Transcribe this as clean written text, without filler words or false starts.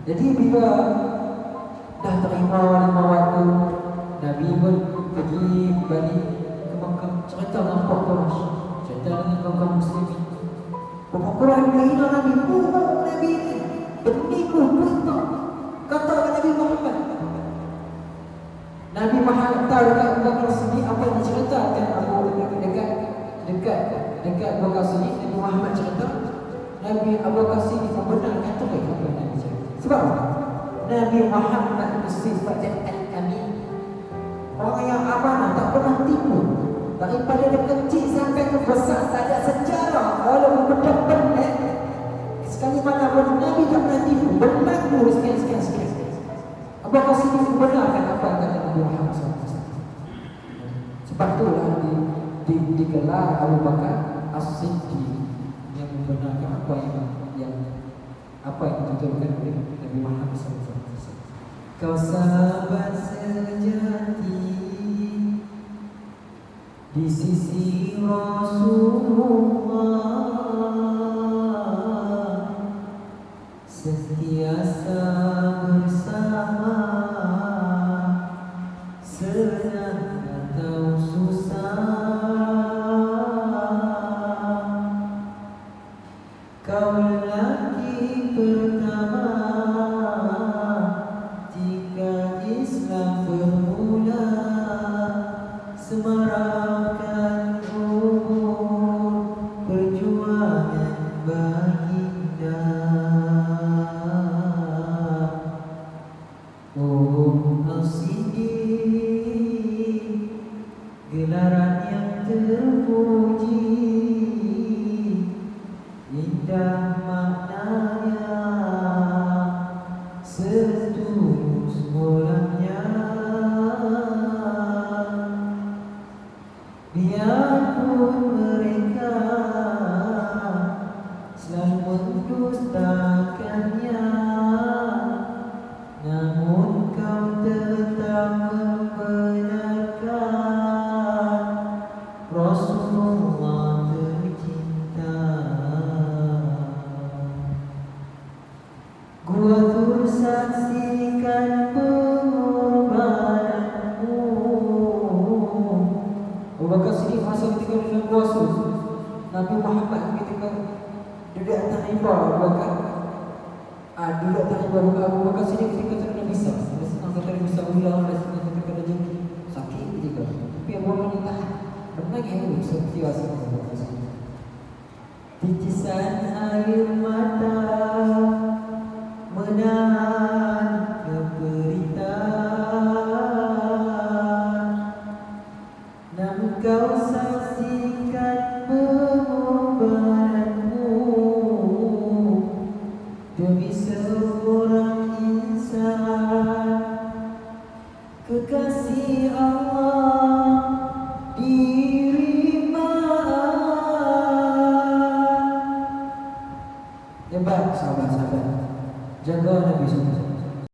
Jadi bila dah terima 5 waktu, Nabi pun pergi balik ke Makkah, cerita dengan Quraisy, cerita dengan kaum muslimin. Quraisy menghina Nabi, Nabi ni penipu, dusta, kata Nabi Muhammad. Nabi Muhammad tahu dekat Abu Bakar Siddiq apa yang diceritakan dekat Abu Bakar Siddiq. Nabi Muhammad cerita, Nabi Abu Bakar Siddiq membenarkan tu apa yang Nabi cerita. Sebab Nabi Muhammad bersifat al-amin, orang yang amanah, tak pernah tipu. Daripada dia kecil sampai ke besar, tak ada sejarah walaupun benar-benar sekali mana pun Nabi tak pernah tipu, berlaku sekian. Abu Bakar Siddiq membenarkan apa yang kata Nabi Muhammad SAW. Sebab itulah digelar Abu Bakar As-Siddiq, yang membenarkan apa yang dituturkan oleh Nabi Muhammad SAW. Kau sahabat sejati di sisi Rasulullah, sentiasa bersama, senang atau susah. Kau lelaki pertama jika Islam bermula, semarakkan umur perjuangan baginda. Oh Al-Siddiq, gelaran yang terpuji, indah maknanya, setulus mulanya. Biarpun mereka selalu mendustakannya, namun kau tetap membenarkan Rasulullah tercinta. Gua turut saksikan pengorbananmu. Abu Bakar Siddiq masa ketika dalam puasa, Nabi Muhammad ketika duduk atas mimbar, Abu Bakar duduk atas mimbar, Abu Bakar Siddiq ketika terkena bisa. Ada setengah kata dia bisa ulang, ada setengah kata kena jengki, sakit ketika. Tapi Abu Bakar ni tahan, menangis seperti rasa Abu Bakar Siddiq. Titisan air mata menahan keperitan, namun kau saksikan pengorbananmu demi seorang